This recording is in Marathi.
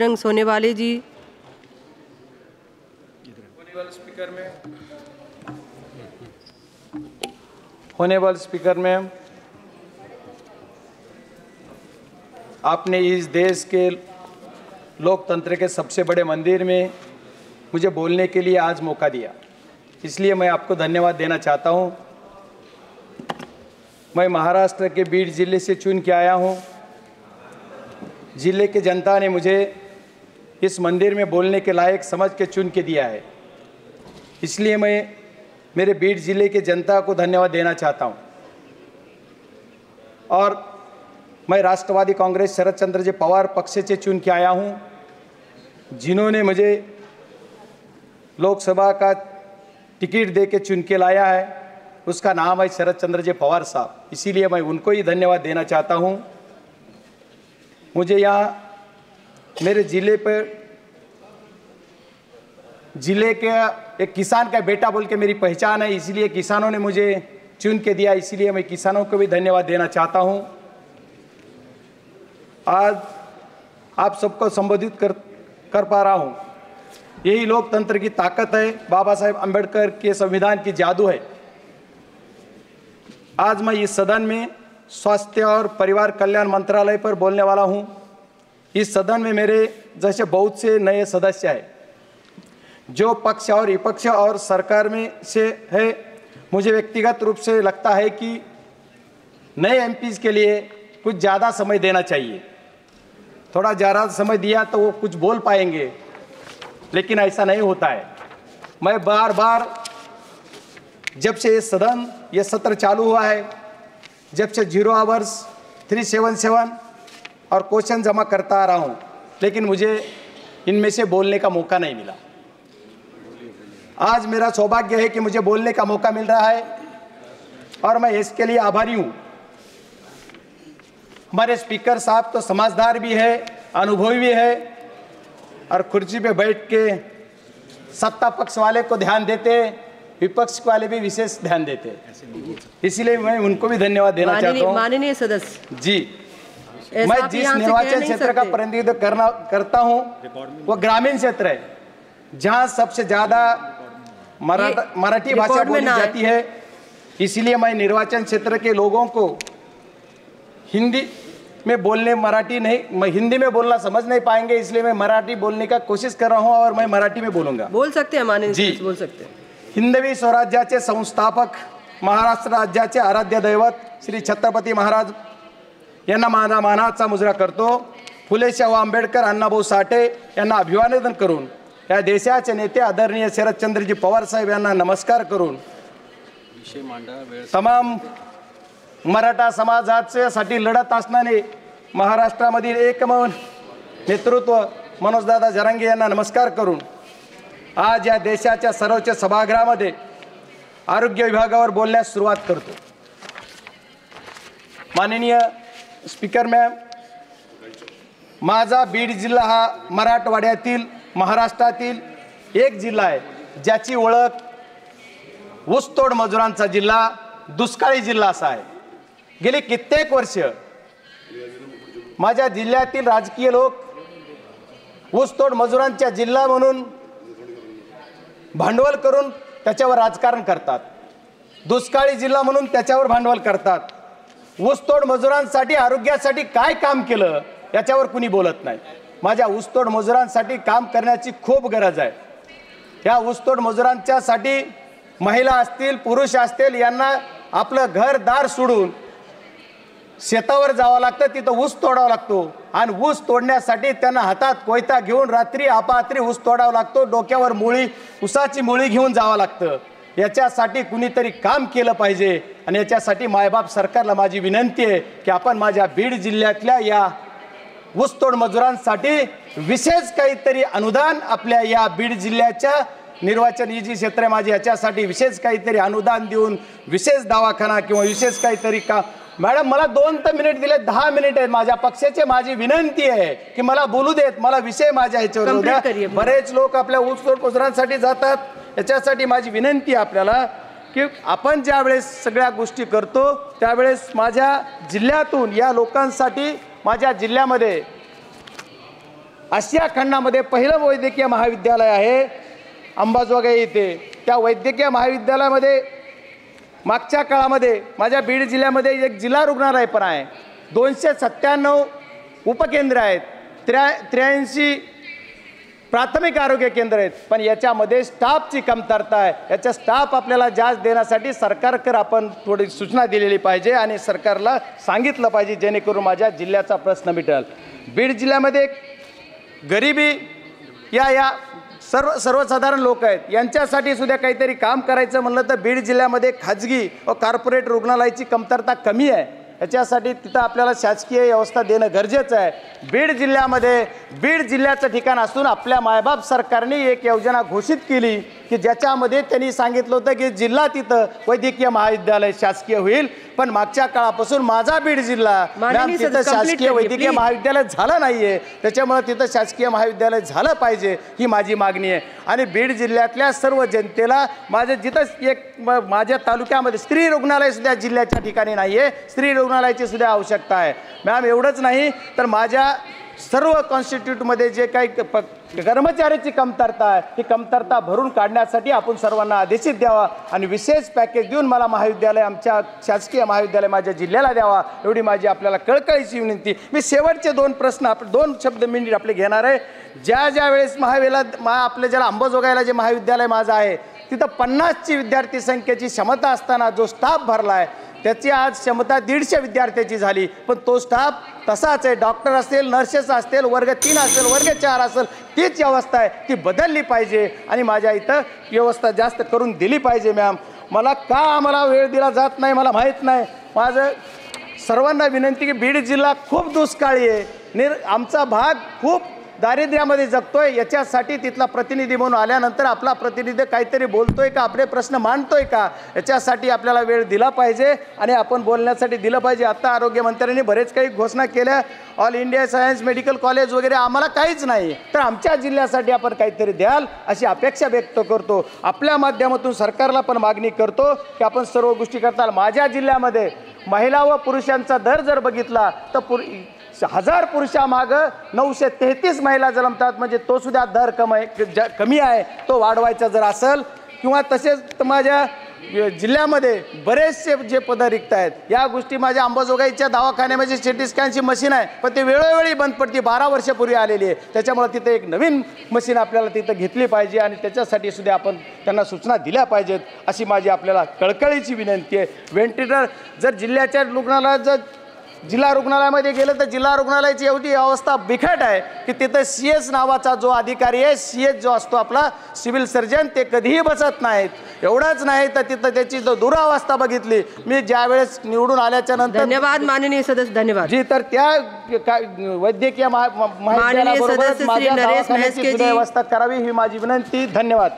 बजरंग सोनेवाले जी। होनेबल स्पीकर में आपने इस देश के लोकतंत्र के सबसे बड़े मंदिर में मुझे बोलने के लिए आज मौका दिया, इसलिए मैं आपको धन्यवाद देना चाहता हूं। मैं महाराष्ट्र के बीड जिले से चुन के आया हूं। जिले के जनता ने मुझे इस मंदिर में बोलने के लायक समझ के चुन के दिया है, इसलिए मैं मेरे बीड जिले के जनता को धन्यवाद देना चाहता हूं। और मैं राष्ट्रवादी कांग्रेस शरद चंद्र जी पवार पक्ष से चुन के आया हूं, जिन्होंने मुझे लोकसभा का टिकट दे के चुन के लाया है। उसका नाम है शरद चंद्र जी पवार साहब, इसीलिए मैं उनको ही धन्यवाद देना चाहता हूं। मुझे यहाँ मेरे ज़िले पर ज़िले के एक किसान का बेटा बोल के मेरी पहचान है, इसीलिए किसानों ने मुझे चुन के दिया, इसीलिए मैं किसानों को भी धन्यवाद देना चाहता हूं। आज आप सबको संबोधित कर पा रहा हूं, यही लोकतंत्र की ताकत है, बाबा साहेब अम्बेडकर के संविधान की जादू है। आज मैं इस सदन में स्वास्थ्य और परिवार कल्याण मंत्रालय पर बोलने वाला हूं। इस सदन में मेरे जैसे बहुत से नए सदस्य हैं, जो पक्ष और विपक्ष और सरकार में से है। मुझे व्यक्तिगत रूप से लगता है कि नए एमपीज़ के लिए कुछ ज़्यादा समय देना चाहिए। थोड़ा ज़्यादा समय दिया तो वो कुछ बोल पाएंगे, लेकिन ऐसा नहीं होता है। मैं बार बार जब से ये सत्र चालू हुआ है, जब से 0 आवर्स 377 और क्वेश्चन जमा करता आ रहा हूँ, लेकिन मुझे इनमें से बोलने का मौका नहीं मिला। आज मेरा सौभाग्य है कि मुझे बोलने का मौका मिल रहा है और मैं इसके लिए आभारी हूँ। हमारे स्पीकर साहब तो समझदार भी है, अनुभवी भी है और कुर्सी पे बैठ के सत्ता पक्ष वाले को ध्यान देते, विपक्ष वाले भी विशेष ध्यान देते, इसीलिए मैं उनको भी धन्यवाद देना चाहता हूँ। माननीय सदस्य जी, मैं जिस निर्वाचन क्षेत्र का प्रतिनिधित्व करता हूँ वो ग्रामीण क्षेत्र है, जहाँ सबसे ज़्यादा मराठी भाषा बोली जाती है। इसीलिए मैं निर्वाचन क्षेत्र के लोगों को हिंदी में बोलने, हिंदी में बोलना समझ नहीं पाएंगे, इसलिए मैं मराठी बोलने का कोशिश कर रहा हूँ और मैं मराठी में बोलूँगा। बोल सकते हैं माननीय जी, बोल सकते हैं। हिंदवी स्वराज्याचे संस्थापक, महाराष्ट्र राज्याचे आराध्य दैवत श्री छत्रपती महाराज यांना माझा मानाचा मुजरा करतो। फुले शाहू आंबेडकर, अण्णाभाऊ साठे यांना अभिवादन करून, या देशाचे नेते आदरणीय शरदचंद्रजी पवार साहेब यांना नमस्कार करून, तमाम मराठा समाजासाठी लढत असणारे महाराष्ट्रामधील एकमेव नेतृत्व मनोजदादा जरांगे यांना नमस्कार करून, आज या देशाच्या सर्वोच्च सभागृहामध्ये आरोग्य विभागावर बोलण्यास सुरुवात करतो। माननीय स्पीकर मॅम, माझा बीड जिल्हा हा मराठवाड्यातील, महाराष्ट्रातील एक जिल्हा आहे, ज्याची ओळख ऊसतोड मजुरांचा जिल्हा, दुष्काळी जिल्हा असा आहे। गेली कित्येक वर्ष माझ्या जिल्ह्यातील राजकीय लोक ऊसतोड मजुरांचा जिल्हा म्हणून भांडवल करून त्याच्यावर राजकारण करतात, दुष्काळी जिल्हा म्हणून त्याच्यावर भांडवल करतात। ऊसतोड मजुरांसाठी, आरोग्यासाठी काय काम केलं याच्यावर कुणी बोलत नाही। माझ्या ऊसतोड मजुरांसाठी काम करण्याची खूप गरज आहे। या ऊसतोड मजुरांच्यासाठी महिला असतील, पुरुष असतील, यांना आपलं घरदार सोडून शेतावर जावं लागतं, तिथं ऊस तोडावा लागतो आणि ऊस तोडण्यासाठी त्यांना हातात कोयता घेऊन रात्री अपात्री ऊस तोडावा लागतो, डोक्यावर मुळी, ऊसाची मुळी घेऊन जावं लागतं। याच्यासाठी कुणीतरी काम केलं पाहिजे आणि याच्यासाठी मायबाप सरकारला माझी विनंती आहे की आपण माझ्या बीड जिल्ह्यातल्या या ऊसतोड मजुरांसाठी विशेष काहीतरी अनुदान, आपल्या या बीड जिल्ह्याच्या निर्वाचन ही जी क्षेत्र माझी याच्यासाठी विशेष काहीतरी अनुदान देऊन विशेष दवाखाना किंवा विशेष काहीतरी का। मॅडम, मला 2 मिनिट दिले, 10 मिनिट आहेत माझ्या पक्षाचे, माझी विनंती आहे की मला बोलू देत, मला विषय माझ्या ह्याच्यावर द्या। बरेच लोक आपल्या ऊसतोड मजुरांसाठी जातात, याच्यासाठी माझी विनंती आहे आपल्याला की आपण ज्या वेळेस सगळ्या गोष्टी करतो त्यावेळेस माझ्या जिल्ह्यातून या लोकांसाठी, माझ्या जिल्ह्यामध्ये आशिया खंडामध्ये पहिलं वैद्यकीय महाविद्यालय आहे अंबाजोगाई येथे. त्या वैद्यकीय महाविद्यालयामध्ये मागच्या काळामध्ये माझ्या बीड जिल्ह्यामध्ये एक जिल्हा रुग्णालय पण आहे. 297 उपकेंद्र आहेत, 83 प्राथमिक आरोग्य केंद्र आहेत. पण याच्यामध्ये स्टाफची कमतरता आहे. याच्या स्टाफ आपल्याला जास्त देण्यासाठी सरकारकडे आपण थोडी सूचना दिलेली पाहिजे आणि सरकारला सांगितलं पाहिजे, जेणेकरून माझ्या जिल्ह्याचा प्रश्न मिटेल. बीड जिल्ह्यामध्ये गरिबी या सर्वसाधारण लोक आहेत, यांच्यासाठी सुद्धा काहीतरी काम करायचं म्हणलं तर बीड जिल्ह्यामध्ये खाजगी व कॉर्पोरेट रुग्णालयाची कमतरता कमी आहे. याच्यासाठी तिथं आपल्याला शासकीय व्यवस्था देणं गरजेचं आहे. बीड जिल्ह्याचं ठिकाण असून आपल्या मायबाप सरकारने एक योजना घोषित केली की ज्याच्यामध्ये त्यांनी सांगितलं होतं की जिल्हा तिथं वैद्यकीय महाविद्यालय शासकीय होईल. पण मागच्या काळापासून माझा बीड जिल्हा तिथं शासकीय वैद्यकीय महाविद्यालय झालं नाहीये. त्याच्यामुळे तिथं शासकीय महाविद्यालय झालं पाहिजे ही माझी मागणी आहे. आणि बीड जिल्ह्यातल्या सर्व जनतेला माझ्या तालुक्यामध्ये स्त्री रुग्णालय सुद्धा जिल्ह्याच्या ठिकाणी नाहीये. स्त्री रुग्णालयाची सुद्धा आवश्यकता आहे. मॅम एवढंच नाही तर माझ्या सर्व कॉन्स्टिट्यूटमध्ये जे काही कर्मचाऱ्याची कमतरता आहे ही कमतरता भरून काढण्यासाठी आपण सर्वांना आदेशित द्यावा आणि विशेष पॅकेज देऊन मला महाविद्यालय आमच्या शासकीय महाविद्यालय माझ्या जिल्ह्याला द्यावा एवढी माझी आपल्याला कळकळीची विनंती. मी शेवटचे 2 प्रश्न 2 शब्द मिनिट आपले घेणार आहे. ज्या वेळेस आपल्या ज्याला अंबाजोगाईला जे महाविद्यालय माझं आहे तिथं 50ची विद्यार्थी संख्येची क्षमता असताना जो स्टाफ भरला आहे त्याची आज क्षमता 150 विद्यार्थ्याची झाली. पण तो स्टाफ तसाच आहे. डॉक्टर असतील, नर्सेस असतील, वर्ग 3 असेल, वर्ग 4 असेल, तीच व्यवस्था आहे, ती बदलली पाहिजे आणि माझ्या इथं व्यवस्था जास्त करून दिली पाहिजे. मॅम आम्हाला वेळ दिला जात नाही मला माहीत नाही. माझं सर्वांना विनंती की बीड जिल्हा खूप दुष्काळी आहे. आमचा भाग खूप दारिद्र्यामध्ये जगतोय. याच्यासाठी तिथला प्रतिनिधी म्हणून आल्यानंतर आपला प्रतिनिधी काहीतरी बोलतोय का, आपले प्रश्न मांडतोय का, याच्यासाठी आपल्याला वेळ दिला पाहिजे आणि आपण बोलण्यासाठी दिलं पाहिजे. आता आरोग्यमंत्र्यांनी बरेच काही घोषणा केल्या, all India science medical college वगैरे, आम्हाला काहीच नाही. तर आमच्या जिल्ह्यासाठी आपण काहीतरी द्याल अशी अपेक्षा व्यक्त करतो. आपल्या माध्यमातून सरकारला पण मागणी करतो की आपण सर्व गोष्टी करताल. माझ्या जिल्ह्यामध्ये महिला व पुरुषांचा दर जर बघितला तर 1000 पुरुषामागं 933 महिला जन्मतात. म्हणजे तो सुद्धा दर कमी आहे. तो वाढवायचा जर असेल किंवा तसेच माझ्या जिल्ह्यामध्ये बरेचसे जे पदं रिक्त आहेत या गोष्टी माझ्या अंबाजोगाईच्या दवाखान्यामध्ये सिटी स्कॅनची मशीन आहे पण ते वेळोवेळी बंद पडते. 12 वर्षापूर्वी आलेली आहे. त्याच्यामुळे तिथे एक नवीन मशीन आपल्याला तिथं घेतली पाहिजे आणि त्याच्यासाठी सुद्धा आपण त्यांना सूचना दिल्या पाहिजेत अशी माझी आपल्याला कळकळीची विनंती आहे. व्हेंटिलेटर जर जिल्ह्याच्या रुग्णालयात जिल्हा रुग्णालयामध्ये गेलं तर जिल्हा रुग्णालयाची एवढी अवस्था बिकट आहे की तिथं CS नावाचा जो अधिकारी आहे, CS जो असतो आपला सिव्हिल सर्जन, ते कधीही बसत नाहीत. एवढंच नाही तर तिथं त्याची जो दुरावस्था बघितली मी ज्या वेळेस निवडून आल्याच्या नंतर. धन्यवाद माननीय सदस्य, धन्यवाद जी. तर त्या वैद्यकीय महाविद्यालयाबरोबरच माझ्या दवाखान्याची व्यवस्था करावी ही माझी विनंती. धन्यवाद.